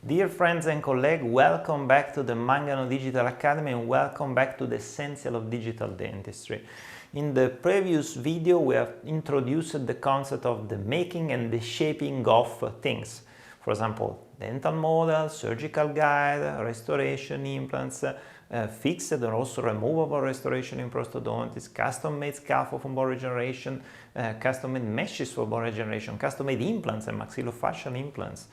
Dear friends and colleagues, welcome back to the Mangano Digital Academy and welcome back to the Essential of Digital Dentistry. In the previous video we have introduced the concept of the making and the shaping of things. For example, dental model, surgical guide, restoration implants, fixed and also removable restoration in prosthodontics, custom-made scaffold for bone regeneration, custom-made meshes for bone regeneration, custom-made implants and maxillofacial implants.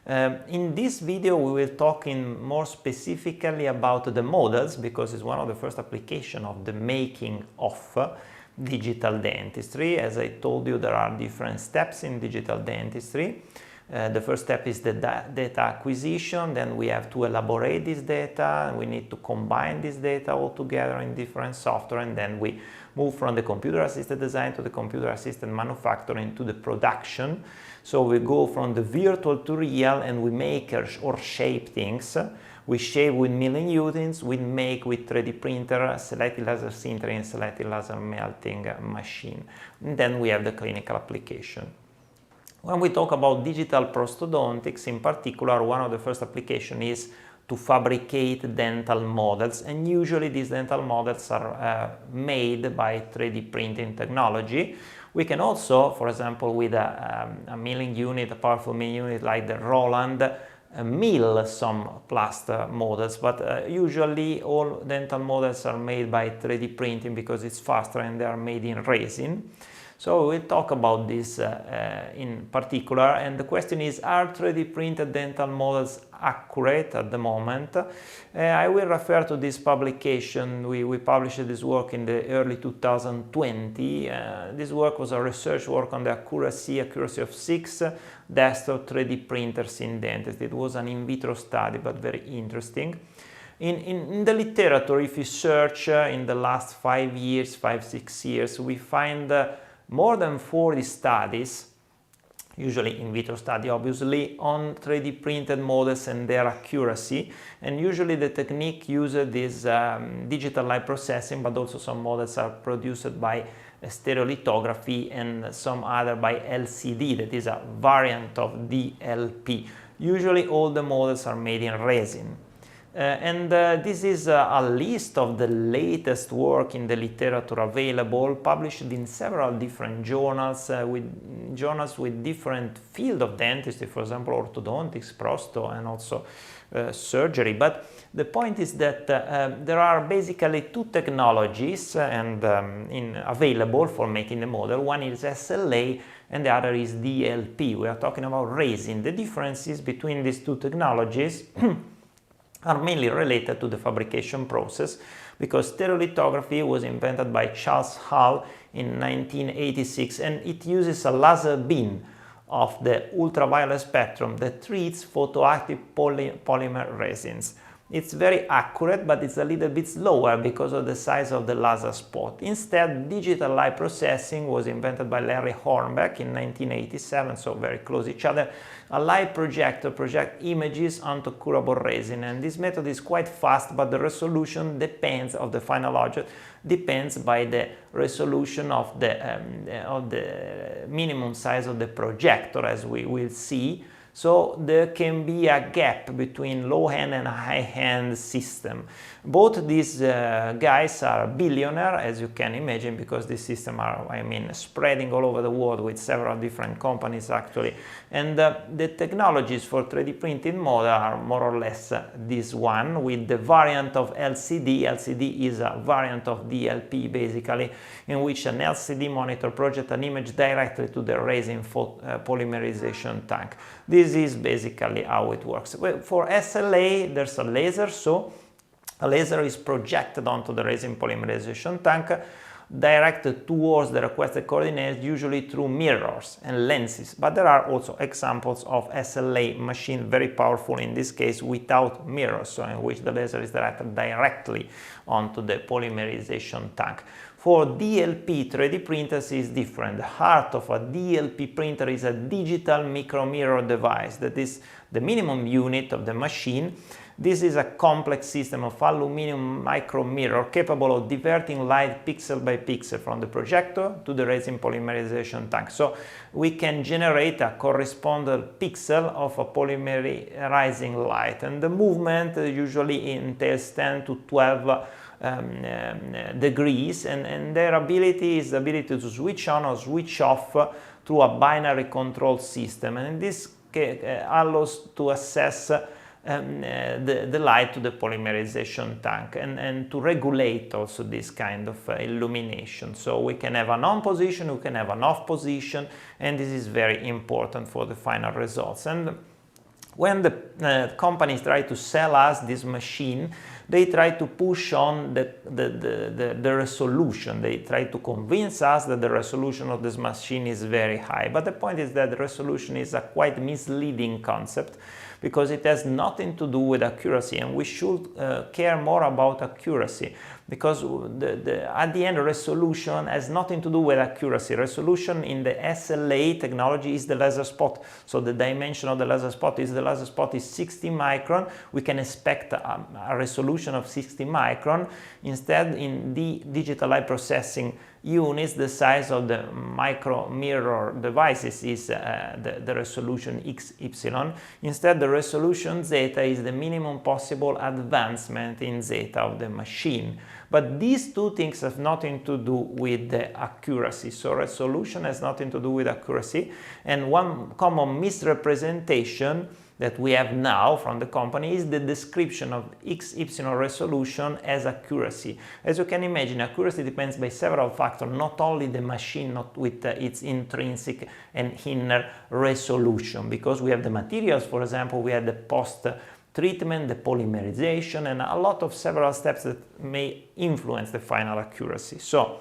In this video we will talk more specifically about the models, because it's one of the first applications of the making of digital dentistry. As I told you, there are different steps in digital dentistry. The first step is the data acquisition, then we have to elaborate this data, we need to combine this data all together in different software, and then we move from the computer-assisted design to the computer-assisted manufacturing to the production. So we go from the virtual to real and we make or shape things. We shape with milling units, we make with 3D printer, selective laser sintering, and selective laser melting machine. And then we have the clinical application. When we talk about digital prosthodontics in particular, one of the first applications is to fabricate dental models, and usually these dental models are made by 3D printing technology. We can also, for example, with a milling unit, a powerful milling unit like the Roland, mill some plaster models, but usually all dental models are made by 3D printing because it's faster and they are made in resin. So we'll talk about this in particular, and the question is, are 3D printed dental models accurate at the moment? I will refer to this publication. We published this work in the early 2020. This work was a research work on the accuracy of 6 desktop 3D printers in dentistry. It was an in vitro study, but very interesting. In the literature, if you search in the last 5 years, 5-6 years, we find more than 40 studies, usually in vitro study obviously, on 3D printed models and their accuracy, and usually the technique used is digital light processing, but also some models are produced by stereolithography and some other by LCD, that is a variant of DLP. Usually all the models are made in resin. This is a list of the latest work in the literature available, published in several different journals, with different field of dentistry, for example, orthodontics, prosto, and also surgery. But the point is that there are basically 2 technologies available for making the model. One is SLA and the other is DLP. We are talking about resin. The differences between these 2 technologies are mainly related to the fabrication process, because stereolithography was invented by Charles Hall in 1986, and it uses a laser beam of the ultraviolet spectrum that treats photoactive polymer resins. It's very accurate, but it's a little bit slower because of the size of the laser spot. Instead, digital light processing was invented by Larry Hornbeck in 1987, so very close each other. A light projector projects images onto curable resin, and this method is quite fast, but the resolution depends of the final object, depends by the resolution of the minimum size of the projector, as we will see. So there can be a gap between low-end and high-end system. Both these guys are billionaires, as you can imagine, because these systems are, spreading all over the world with several different companies actually. And the technologies for 3D printing model are more or less this one, with the variant of LCD. LCD is a variant of DLP basically, in which an LCD monitor projects an image directly to the resin polymerization tank. This is basically how it works. Well, for SLA, there's a laser, so a laser is projected onto the resin polymerization tank, directed towards the requested coordinates, usually through mirrors and lenses. But there are also examples of SLA machine, very powerful in this case, without mirrors, so in which the laser is directed directly onto the polymerization tank. For DLP 3D printers is different. The heart of a DLP printer is a digital micro mirror device that is the minimum unit of the machine. This is a complex system of aluminum micro mirror capable of diverting light pixel by pixel from the projector to the resin polymerization tank. So we can generate a corresponding pixel of a polymerizing light, and the movement usually entails 10 to 12 degrees, and their ability is the ability to switch on or switch off through a binary control system, and this allows to assess the light to the polymerization tank and to regulate also this kind of illumination. So we can have an on position, we can have an off position, and this is very important for the final results. And when the companies try to sell us this machine, they try to push on the resolution. They try to convince us that the resolution of this machine is very high. But the point is that the resolution is a quite misleading concept, because it has nothing to do with accuracy, and we should care more about accuracy, because at the end resolution has nothing to do with accuracy. Resolution in the SLA technology is the laser spot, so the dimension of the laser spot is 60 micron. We can expect a resolution of 60 micron. Instead, in the digital light processing units, the size of the micro mirror devices is the resolution XY. Instead, the resolution zeta is the minimum possible advancement in zeta of the machine. But these two things have nothing to do with the accuracy. So resolution has nothing to do with accuracy, and one common misrepresentation that we have now from the company is the description of XY resolution as accuracy. As you can imagine, accuracy depends by several factors, not only the machine, not with its intrinsic and inner resolution, because we have the materials, for example, we have the post-treatment, the polymerization, and a lot of several steps that may influence the final accuracy. So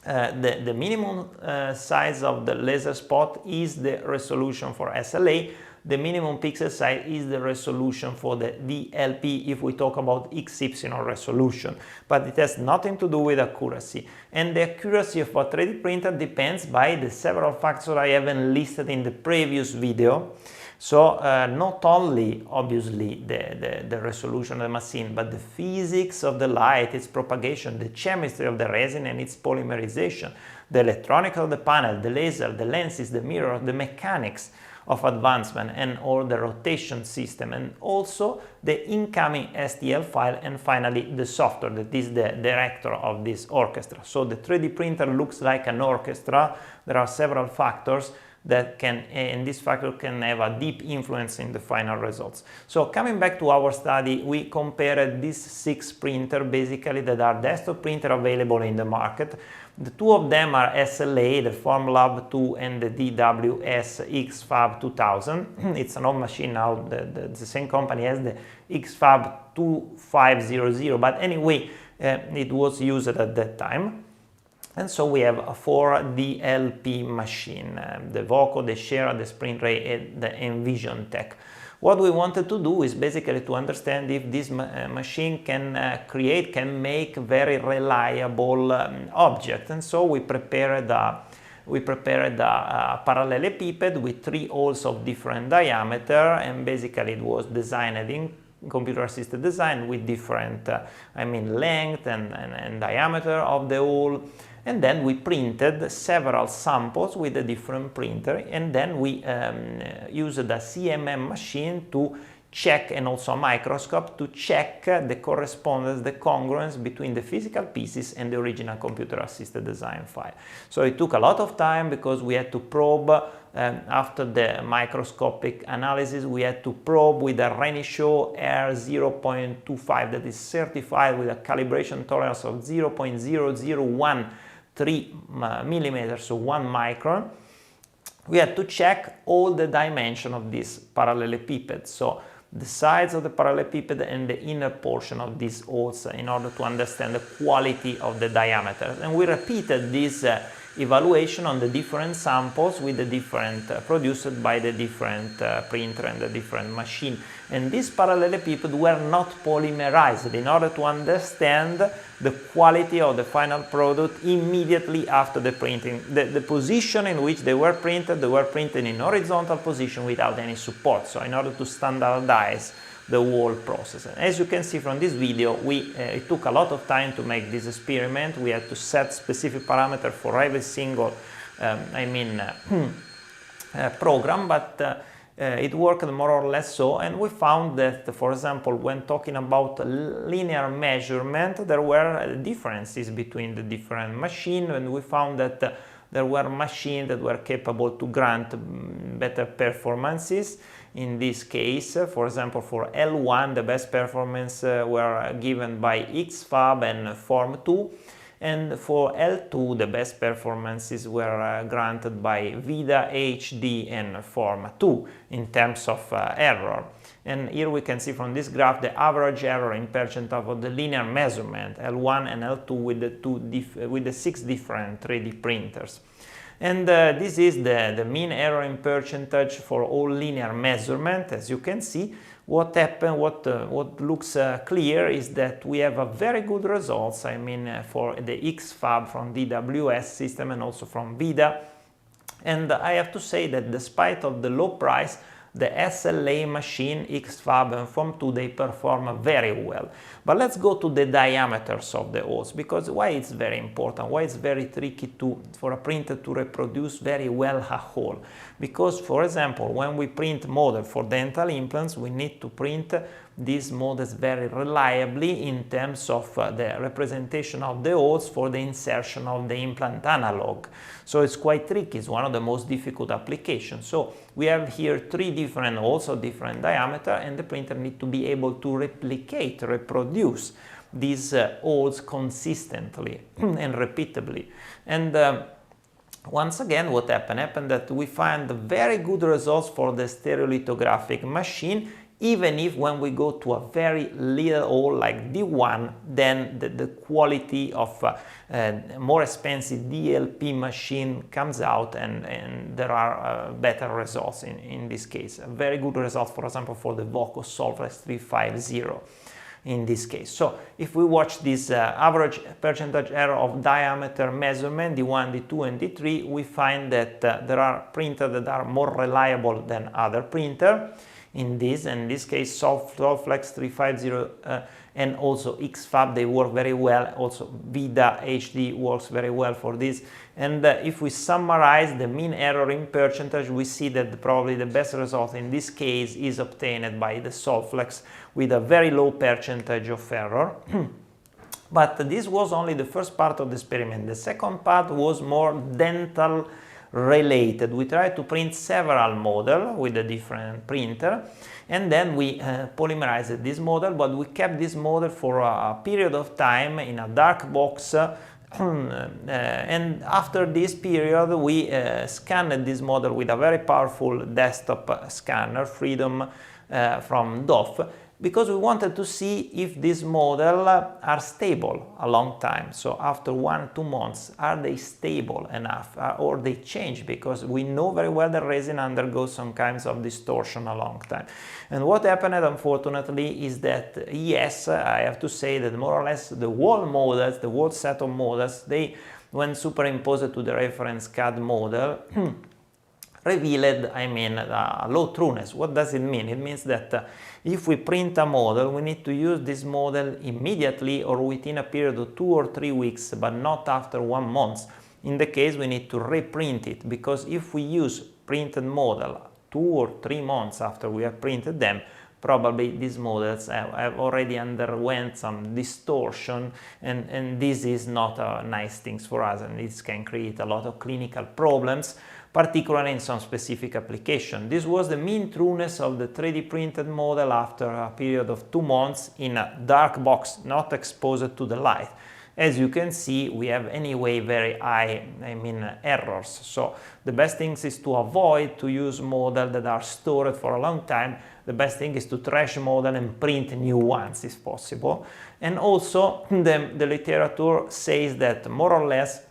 the minimum size of the laser spot is the resolution for SLA. The minimum pixel size is the resolution for the DLP if we talk about XY resolution, but it has nothing to do with accuracy. And the accuracy of a 3D printer depends by the several factors I haven't listed in the previous video. So not only obviously the resolution of the machine, but the physics of the light, its propagation, the chemistry of the resin and its polymerization, the electronics of the panel, the laser, the lenses, the mirror, the mechanics of advancement, and all the rotation system, and also the incoming STL file, and finally the software that is the director of this orchestra. So the 3D printer looks like an orchestra. There are several factors that can, and this factor can have a deep influence in the final results. So coming back to our study, we compared these 6 printers basically that are desktop printer available in the market. The 2 of them are SLA, the Formlab 2 and the DWS XFAB 2000. It's an old machine now, the same company has the XFAB 2500, but anyway, it was used at that time. And so we have a 4 DLP machine, the Voco, the Shera, the SprintRay, and the Envision Tech. What we wanted to do is basically to understand if this machine can make very reliable objects. And so we prepared a parallelepiped with 3 holes of different diameter, and basically it was designed in computer-assisted design with different, length and diameter of the hole. And then we printed several samples with a different printer, and then we used a CMM machine to check, and also a microscope to check the correspondence, the congruence between the physical pieces and the original computer-assisted design file. So it took a lot of time because we had to probe. After the microscopic analysis, we had to probe with a Renishaw R0.25 that is certified with a calibration tolerance of 0.0013 millimeters, so 1 micron. We had to check all the dimension of this parallelepiped, so the sides of the parallelepiped and the inner portion of these holes, in order to understand the quality of the diameter. And we repeated this evaluation on the different samples with the different produced by the different printer and the different machine. And these parallelepipeds were not polymerized in order to understand the quality of the final product immediately after the printing. The position in which they were printed in horizontal position without any support, so in order to standardize the whole process. And as you can see from this video, it took a lot of time to make this experiment. We had to set specific parameters for every single program, but it worked more or less so, and we found that, for example, when talking about linear measurement, there were differences between the different machines, and we found that there were machines that were capable to grant better performances. In this case, for example, for L1, the best performance were given by XFAB and Form 2, and for L2, the best performances were granted by VIDA, HD and Form 2 in terms of error. And here we can see from this graph the average error in percentile of the linear measurement, L1 and L2 with the 6 different 3D printers. And this is the mean error in percentage for all linear measurement. As you can see, what happened, what looks clear is that we have a very good results, for the XFAB from DWS system and also from VIDA. And I have to say that despite of the low price, the SLA machine, XFAB and Form 2, they perform very well. But let's go to the diameters of the holes, because why it's very important, why it's very tricky for a printer to reproduce very well a hole. Because, for example, when we print model for dental implants, we need to print these models very reliably in terms of the representation of the holes for the insertion of the implant analog. So it's quite tricky, it's one of the most difficult applications. So we have here 3 different holes of different diameter, and the printer needs to be able to reproduce these holes consistently and repeatably. And once again, what happened that we find very good results for the stereolithographic machine, even if when we go to a very little hole like D1, then the quality of more expensive DLP machine comes out, and there are better results in this case. A very good result, for example, for the Voco Solflex 350 in this case. So if we watch this average percentage error of diameter measurement, D1, D2 and D3, we find that there are printers that are more reliable than other printer. In this case, Solflex 350 and also XFAB, they work very well. Also VIDA HD works very well for this. And if we summarize the mean error in percentage, we see that probably the best result in this case is obtained by the Solflex with a very low percentage of error. But this was only the first part of the experiment. The second part was more dental related. We tried to print several models with a different printer, and then we polymerized this model, but we kept this model for a period of time in a dark box, and after this period we scanned this model with a very powerful desktop scanner, Freedom from DOF, because we wanted to see if this model are stable a long time. So after 1-2 months, are they stable enough, or they change? Because we know very well that resin undergoes some kinds of distortion a long time. And what happened, unfortunately, is that yes, I have to say that more or less the whole models, the whole set of models, they, when superimposed to the reference CAD model, revealed, a low trueness. What does it mean? It means that if we print a model, we need to use this model immediately or within a period of 2 or 3 weeks, but not after 1 month. In the case, we need to reprint it, because if we use printed model 2 or 3 months after we have printed them, probably these models have already underwent some distortion, and this is not a nice thing for us, and this can create a lot of clinical problems, particularly in some specific application. This was the mean trueness of the 3D printed model after a period of 2 months in a dark box, not exposed to the light. As you can see, we have anyway very high errors. So the best thing is to avoid to use models that are stored for a long time. The best thing is to trash model and print new ones if possible. And also the literature says that more or less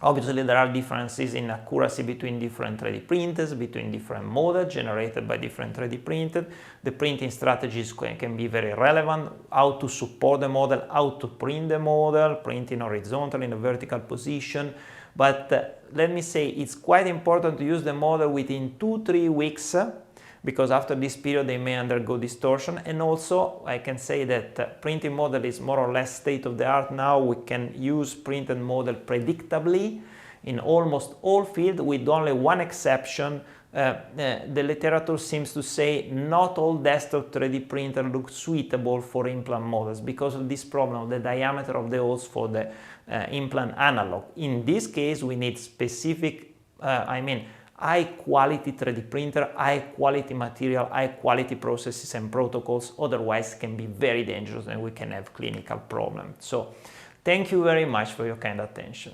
Obviously, there are differences in accuracy between different 3D printers, between different models generated by different 3D printers. The printing strategies can be very relevant, how to support the model, how to print the model, printing horizontally in a vertical position. But let me say, it's quite important to use the model within 2-3 weeks, because after this period they may undergo distortion. And also I can say that printing model is more or less state of the art now. We can use printed model predictably in almost all fields, with only one exception. The literature seems to say not all desktop 3D printer look suitable for implant models because of this problem of the diameter of the holes for the implant analog. In this case we need specific, high quality 3D printer, high quality material, high quality processes and protocols, otherwise it can be very dangerous and we can have clinical problems. So thank you very much for your kind attention.